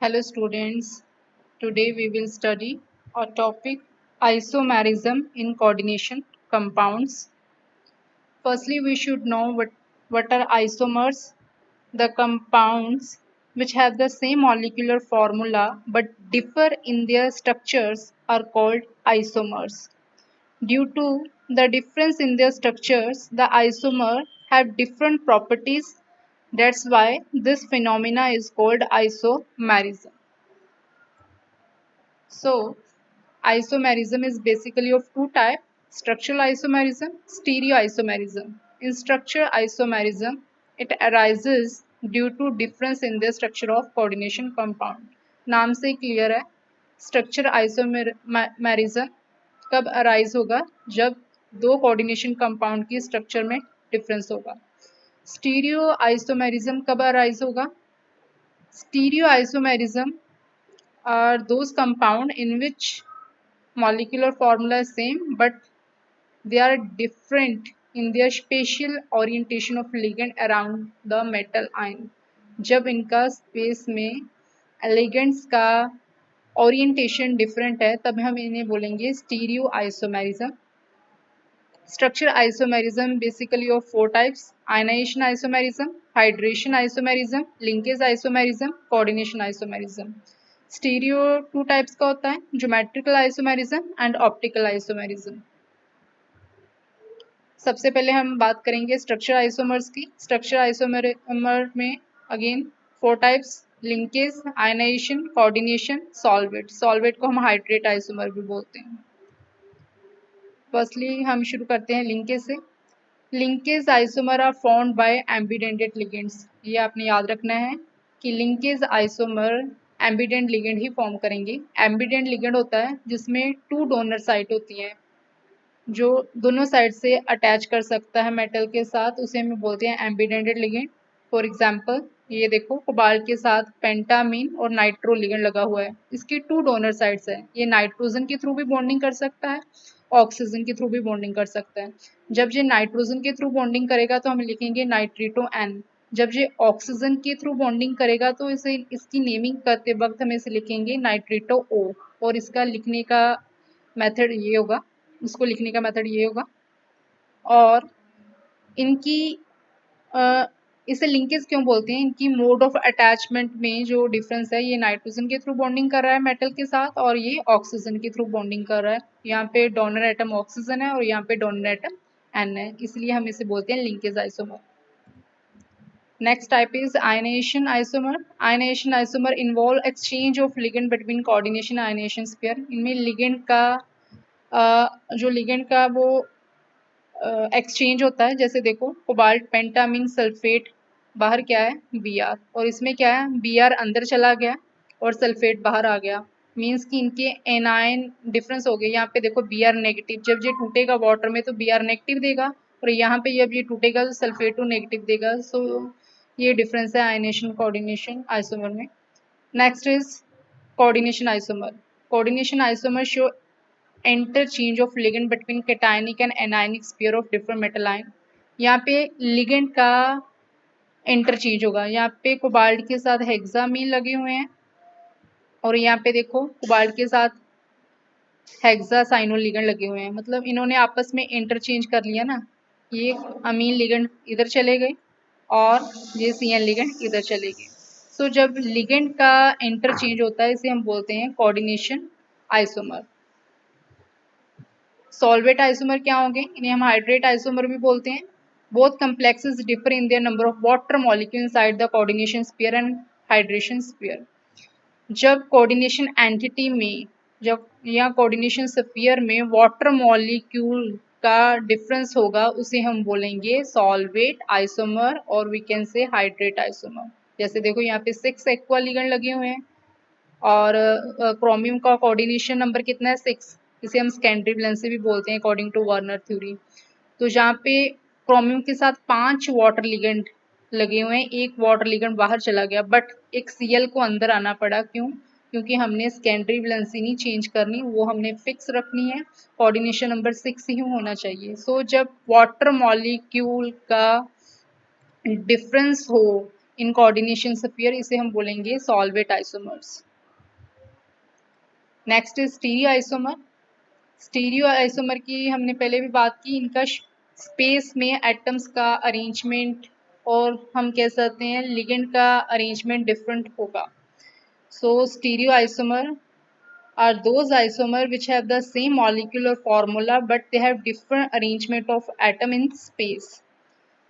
Hello students, today we will study a topic isomerism in coordination compounds. Firstly, we should know what are isomers. The compounds which have the same molecular formula but differ in their structures are called isomers. Due to the difference in their structures, the isomer have different properties. That's why this phenomena is called isomerism. So, isomerism is basically of two types: structural isomerism, stereoisomerism. In structural isomerism, it arises due to difference in the structure of coordination compound. नाम से clear है, structure isomerism कब arise होगा? जब दो coordination compound की structure में difference होगा. स्टीरियो आइसोमेरिज्म कब अराइज होगा? Stereo isomerism are those compound in which molecular formula is same but they are different in their spatial orientation of ligand around the metal ion. जब इनका space में ligands का orientation different है तब हम इन्हें बोलेंगे stereo isomerism. Structure isomerism basically of four types: ionization isomerism, hydration isomerism, linkage isomerism, coordination isomerism. Stereo two types का होता है, geometrical isomerism and optical isomerism. सबसे पहले हम बात करेंगे स्ट्रक्चर आइसोमर्स की. स्ट्रक्चर आइसोमर में again four types: linkage, ionisation, coordination, solvate. Solvate को हम हाइड्रेट आइसोमर भी बोलते हैं. फर्स्टली हम शुरू करते हैं लिंकेज से. Linkage isomer are formed by ambidented ligands. ये आपने याद रखना है कि लिंकेज आइसोमर एम्बिडेंट लिगेंड ही फॉर्म करेंगे. एम्बिडेंट लिगेंड होता है जिसमें टू डोनर साइट होती हैं, जो दोनों साइड से अटैच कर सकता है मेटल के साथ, उसे हम बोलते हैं एम्बिडेंटेड लिगेंड. फॉर एग्जांपल ये देखो, कोबाल्ट के साथ पेंटामीन और नाइट्रो लिगेंड लगा हुआ है. इसकी टू डोनर साइड्स है. ये नाइट्रोजन के थ्रू भी बॉन्डिंग कर सकता है, ऑक्सीजन के थ्रू भी बॉन्डिंग कर सकता है. जब ये नाइट्रोजन के थ्रू बॉन्डिंग करेगा तो हम लिखेंगे नाइट्रेटो एन. जब ये ऑक्सीजन के थ्रू बॉन्डिंग करेगा तो इसे इसकी नेमिंग करते वक्त हम इसे लिखेंगे नाइट्रेटो ओ. और इसका लिखने का मेथड ये होगा, इसको लिखने का मेथड ये होगा. और इनकी इसे लिंकेज क्यों बोलते हैं? इनकी मोड ऑफ अटैचमेंट में जो डिफरेंस है, ये नाइट्रोजन के थ्रू बॉन्डिंग कर रहा है मेटल के साथ और ये ऑक्सीजन के थ्रू बॉन्डिंग कर रहा है. यहाँ पे डोनर एटम ऑक्सीजन है और यहाँ पे डोनर एटम एन है, इसलिए हम इसे बोलते हैं linkage isomer. Next type is ionisation isomer. Ionisation isomer involve exchange of ligand between coordination ionisation sphere. इनमें लिगेंड का जो लिगेंड का वो एक्सचेंज होता है. जैसे देखो, कोबाल्ट पेंटामीन सल्फेट, बाहर क्या है? Br, और इसमें क्या है? Br अंदर चला गया और सल्फेट बाहर आ गया. मीन्स कि इनके एनायन डिफरेंस हो गए. यहाँ पे देखो Br नेगेटिव, जब ये टूटेगा वाटर में तो Br नेगेटिव देगा, और यहाँ पे जब ये टूटेगा तो सल्फेटो नेगेटिव देगा. सो ये डिफरेंस है आयनेशन कोऑर्डिनेशन आइसोमर में. Next is coordination isomer. Coordination isomer show interchange of ligand between cationic and anionic sphere of different metal ion. यहाँ पे लिगेंड का इंटरचेंज होगा. यहाँ पे कोबाल्ट के साथ हेक्सामीन लगे हुए हैं और यहाँ पे देखो कोबाल्ट के साथ हेक्सासाइनो लिगेंड लगे हुए हैं. मतलब इन्होंने आपस में इंटरचेंज कर लिया ना. ये अमीन लिगेंड इधर चले गए और ये CN लिगेंड इधर चले गए. सो जब लिगेंड का इंटरचेंज होता है इसे हम बोलते हैं कोऑर्डिनेशन आइसोमर. सॉल्वेट आइसोमर क्या होंगे? इन्हें हम हाइड्रेट आइसोमर भी बोलते हैं. Both complexes differ in their number of water molecule inside the coordination sphere and hydration sphere. जब कोऑर्डिनेशन एंटिटी में, जब या कोऑर्डिनेशन स्फीयर में वाटर मॉलिक्यूल का डिफरेंस होगा उसे हम बोलेंगे सॉल्वेट आइसोमर और we can say hydrate isomer. जैसे देखो यहाँ पे 6 एक्वा लिगेंड लगे हुए हैं और क्रोमियम का कोऑर्डिनेशन नंबर कितना है? 6. इसे हम सेकेंडरी वैलेंस से भी बोलते हैं अकॉर्डिंग टू वर्नर थ्योरी. तो जहाँ पे क्रोमियम के साथ 5 वाटर लिगेंड लगे हुए हैं, एक वाटर लिगेंड बाहर चला गया बट एक Cl को अंदर आना पड़ा. क्यों? क्योंकि हमने सेकेंडरी वैलेंसी नहीं चेंज करनी, वो हमने फिक्स रखनी है. कोऑर्डिनेशन नंबर 6 ही होना चाहिए. सो जब वाटर मॉलिक्यूल का डिफरेंस हो इन कोऑर्डिनेशन पेयर, इसे हम बोलेंगे solvate isomers. Next is stereo isomer. Stereo isomer की हमने पहले भी बात की, इनका स्पेस में एटम्स का अरेंजमेंट और हम कह सकते हैं लिगेंड का अरेंजमेंट डिफरेंट होगा। So stereo isomer are those isomer which have the same molecular formula but they have different arrangement of atom in space.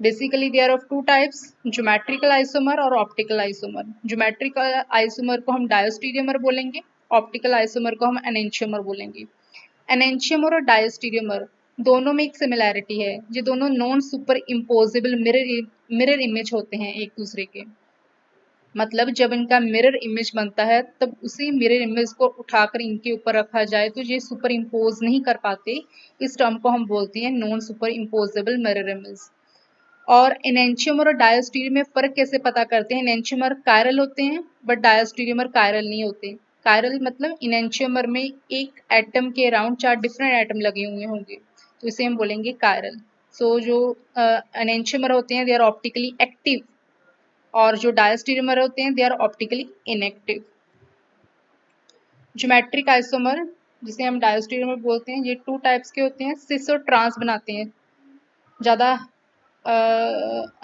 Basically they are of two types, geometrical isomer और optical isomer. Geometrical isomer को हम diastereomer बोलेंगे, optical isomer को हम enantiomer बोलेंगे। enantiomer और diastereomer दोनों में एक सिमिलैरिटी है, ये दोनों non superimposable mirror image होते हैं एक दूसरे के। मतलब जब इनका मिरर इमेज बनता है तब उसी मिरर इमेज को उठाकर इनके ऊपर रखा जाए तो ये सुपर इम्पोज नहीं कर पाते, इस टर्म को हम बोलते हैं non superimposable mirror image. और एनेंशियोमर और डायोस्टीरियोमर में फर्क कैसे पता करते हैं? एनेंशियोमर कायरल होते हैं बट डायोस्टीरियोमर कायरल नहीं होते। कायरल मतलब एनेंशियोमर में एक एटम के अराउंड 4 डिफरेंट एटम लगे हुए होंगे, तो इसे हम बोलेंगे कायरल। सो जो एनेंशियोमर होते हैं दे आर ऑप्टिकली एक्टिव और जो डायस्टेरियोमर होते हैं they are optically inactive. Geometric isomer जिसे हम डायस्टेरियोमर बोलते हैं, ये 2 टाइप्स के होते हैं, सिस और ट्रांस बनाते हैं। ज़्यादा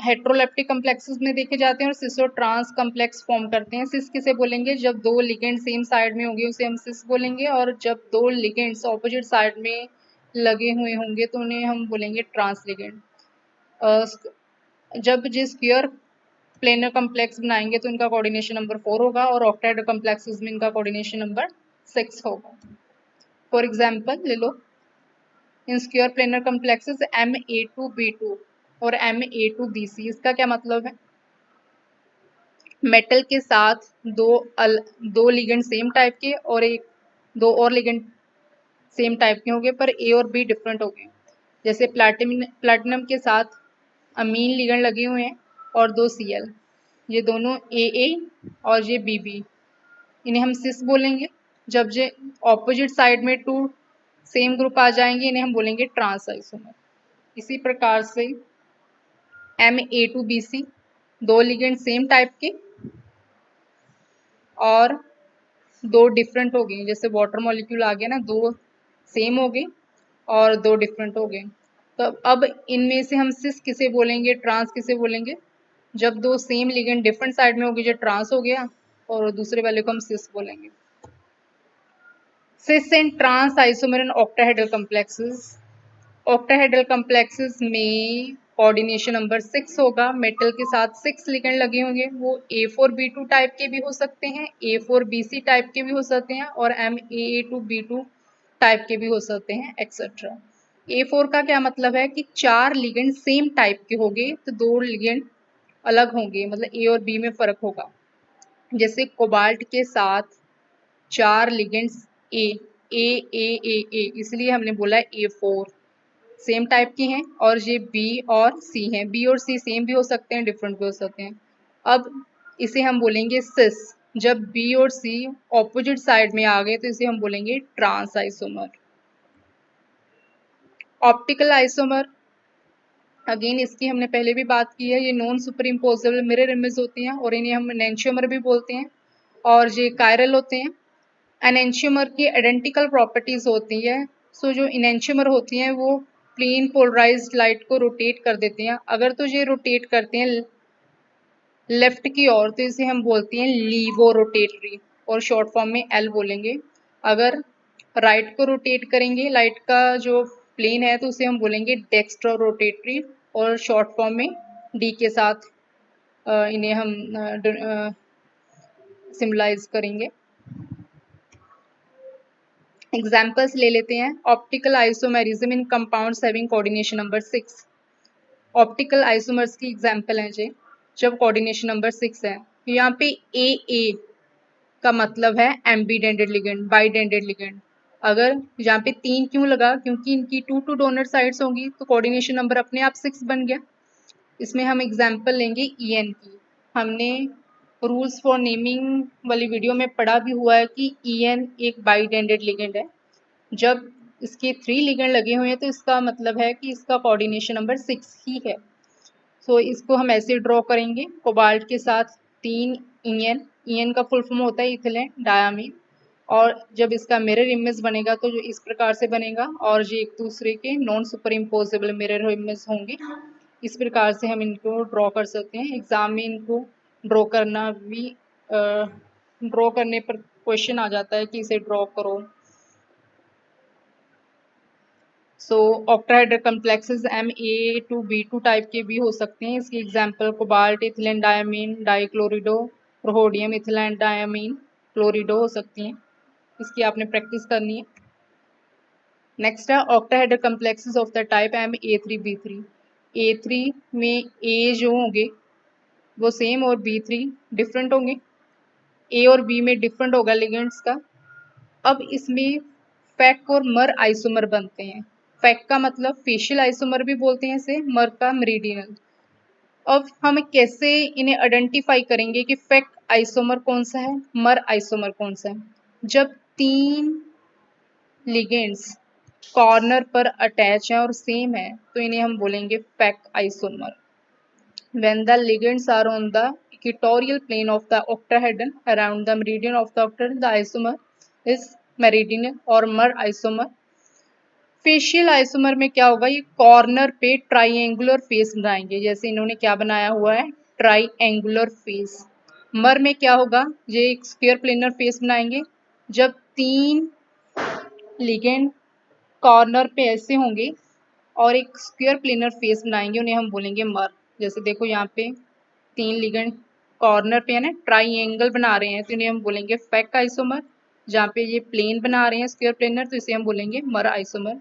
हेट्रोलेप्टिक कम्प्लेक्सेस में देखे जाते हैं और सिस और ट्रांस कम्प्लेक्स फॉर्म करते हैं। सिस किसे बोलेंगे? जब 2 लिगेंड सेम साइड में होंगे उसे हम सिस बोलेंगे, और जब 2 लिगेंड्स ऑपोजिट साइड में लगे हुए होंगे तो उन्हें हम बोलेंगे ट्रांस लिगेंड। जब जिस स्फीयर प्लेनर कम्प्लेक्स बनाएंगे तो इनका कोऑर्डिनेशन नंबर 4 होगा और ऑक्टाहेड्रल कम्प्लेक्सेस में इनका कोऑर्डिनेशन नंबर 6 होगा। फॉर एग्जांपल ले लो, in square planar complexes Ma2B2 और Ma2BC। इसका क्या मतलब है? मेटल के साथ दो लिगेंड सेम टाइप के और दो और लिगेंड सेम टाइप के होंगे पर ए और बी डिफरेंट होंगे। जैसे प्लैटिनम के साथ अमीन लिगेंड लगे हुए हैं और 2 Cl, ये दोनों AA और ये BB, इन्हें हम सिस बोलेंगे। जब ये ऑपोजिट साइड में 2 सेम ग्रुप आ जाएंगे इन्हें हम बोलेंगे ट्रांस आइसोमर। इसी प्रकार से Ma2BC 2 लिगेंड सेम टाइप के और 2 डिफरेंट हो गए, जैसे वाटर मॉलिक्यूल आ गया ना, 2 सेम हो गए और 2 डिफरेंट हो गए। तो अब इनमें से हम सिस किसे बोलेंगे, ट्रांस किसे बोलेंगे? जब 2 सेम लिगेंड डिफरेंट साइड में होगी जो ट्रांस हो गया और दूसरे वाले को हम सिस बोलेंगे। Cis and trans isomer in octahedral complexes. Octahedral complexes में कोऑर्डिनेशन नंबर 6 होगा। मेटल के साथ 6 लिगेंड लगे होंगे, वो A4B2 टाइप के भी हो सकते हैं, A4BC टाइप के भी हो सकते हैं और Ma2B2 टाइप के भी हो सकते हैं एक्सेट्रा। A4 का क्या मतलब है कि 4 लिगेंड सेम टाइप के होंगे तो 2 लिगेंड अलग होंगे, मतलब ए और बी में फर्क होगा। जैसे कोबाल्ट के साथ 4 लिगेंड्स ए, इसलिए हमने बोला A4 सेम टाइप के हैं, और ये बी और सी हैं। बी और सी सेम भी हो सकते हैं, डिफरेंट भी हो सकते हैं। अब इसे हम बोलेंगे सिस। जब बी और सी ऑपोजिट साइड में आ गए तो इसे हम बोलेंगे trans isomer. Optical isomer again इसकी हमने पहले भी बात की है, ये non superimposable mirror image होती हैं और इन्हें हम एनेंशियोमर भी बोलते हैं और ये कायरल होते हैं। एनेंशियोमर की आइडेंटिकल प्रॉपर्टीज होती है। सो जो एनेंशियोमर होती हैं वो प्लेन पोलराइज्ड लाइट को रोटेट कर देते हैं। अगर तो ये रोटेट करते हैं लेफ्ट की ओर तो इसे हम बोलते हैं लीवो रोटेटरी और शॉर्ट फॉर्म में L बोलेंगे। अगर राइट को रोटेट करेंगे लाइट का जो प्लेन है तो उसे हम बोलेंगे डेक्स्ट्रो रोटेटरी और शॉर्ट फॉर्म में D के साथ इन्हें हम सिम्बलाइज करेंगे। एग्जाम्पल्स ले लेते हैं। Optical isomerism in compounds having coordination number 6। Optical isomers की एग्जाम्पल है जी, जब कोऑर्डिनेशन नंबर 6 है। यहाँ पे AA का मतलब है एम्बीडेंटेड लिगेंड, बाइडेंटेड लिगेंड। अगर यहाँ पे 3 क्यों लगा? क्योंकि इनकी 2 डोनर साइड्स होंगी तो कोऑर्डिनेशन नंबर अपने आप 6 बन गया। इसमें हम एग्जाम्पल लेंगे EN की। हमने रूल्स फॉर नेमिंग वाली वीडियो में पढ़ा भी हुआ है कि EN एक बाइडेंटेड लिगेंड है। जब इसके 3 लिगेंड लगे हुए हैं तो इसका मतलब है कि इसका कोऑर्डिनेशन नंबर 6 ही है। सो इसको हम ऐसे ड्रॉ करेंगे, कोबाल्ट के साथ 3 ईएन, ईएन का फुल फॉर्म होता है इथिलीन डायमीन, और जब इसका मिरर इमेज बनेगा तो जो इस प्रकार से बनेगा, और ये एक दूसरे के non superimposable mirror image होंगे। इस प्रकार से हम इनको ड्रॉ कर सकते हैं। एग्जाम में इनको ड्रॉ करना भी ड्रॉ करने पर क्वेश्चन आ जाता है कि इसे ड्रॉ करो। सो ऑक्टाहेड्रल कम्प्लेक्सेस Ma2B2 टाइप के भी हो सकते हैं। इसकी example cobalt ethylene diamine dichlorido, rhodium ethylene diamine chlorido हो सकती हैं। इसकी आपने प्रैक्टिस करनी है। नेक्स्ट है octahedral complexes of the type Ma3B3। A3 में A जो होंगे वो सेम और B3 डिफरेंट होंगे। A और B में डिफरेंट होगा लिगेंड्स का। अब इसमें फैक और मर आइसोमर बनते हैं। फैक का मतलब फेशियल आइसोमर भी बोलते हैं इसे, मर का मेरिडियनल। अब हम कैसे इन्हें आइडेंटिफाई करेंगे कि फैक आइसोमर कौन सा है, मर आइसोमर कौन सा है? जब 3 लिगेंड्स कॉर्नर पर अटैच है और सेम है तो इन्हें हम बोलेंगे फैक isomer. When the ligands are on the equatorial plane of the octahedron around the meridian of the octahedron, the isomer is meridional और मर आइसोमर। फेशियल आइसोमर में क्या होगा, ये कॉर्नर पे ट्राइएंगुलर फेस बनाएंगे, जैसे इन्होंने क्या बनाया हुआ है, ट्राइएंगुलर फेस। मर में क्या होगा, ये एक स्क्वायर प्लेनर फेस बनाएंगे। जब 3 लिगेंड कॉर्नर पे ऐसे होंगे और एक स्क्वायर प्लेनर फेस बनाएंगे, उन्हें हम बोलेंगे मर। जैसे देखो यहाँ पे 3 लिगेंड कॉर्नर पे है ना, ट्राइएंगल बना रहे हैं तो इन्हें हम बोलेंगे फैक आइसोमर। जहाँ पे ये प्लेन बना रहे हैं स्क्वायर प्लेनर तो इसे हम बोलेंगे मर आइसोमर।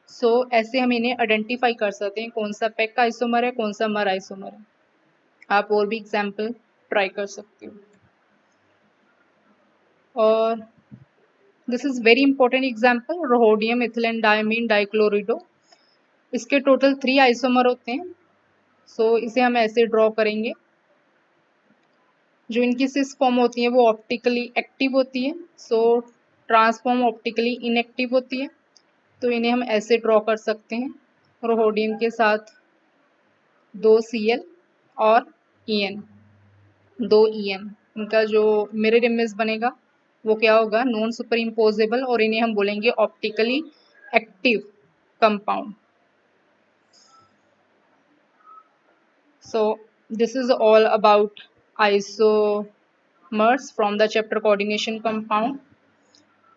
सो ऐसे हम इन्हें आइडेंटिफाई कर सकते हैं कौन सा फैक आइसोमर है, कौन सा मर आइसोमर है। आप और भी एग्जाम्पल ट्राई कर सकते हो। और this is very important example, rhodium ethylene diamine डाइक्लोरिडो। इसके टोटल 3 आइसोमर होते हैं। सो इसे हम ऐसे ड्रॉ करेंगे। जो इनकी सिस फॉर्म होती है वो ऑप्टिकली एक्टिव होती है, सो ट्रांसफॉर्म ऑप्टिकली इनएक्टिव होती है। तो इन्हें हम ऐसे ड्रॉ कर सकते हैं, रोडियम के साथ 2 Cl और En, 2 En। इनका जो मिरर इमेज बनेगा वो क्या होगा, नॉन सुपर इम्पोजेबल, और इन्हें हम बोलेंगे optically active compound. So this is all about isomers from the chapter coordination compound.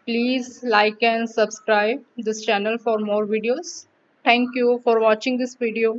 Please like and subscribe this channel for more videos. Thank you for watching this video.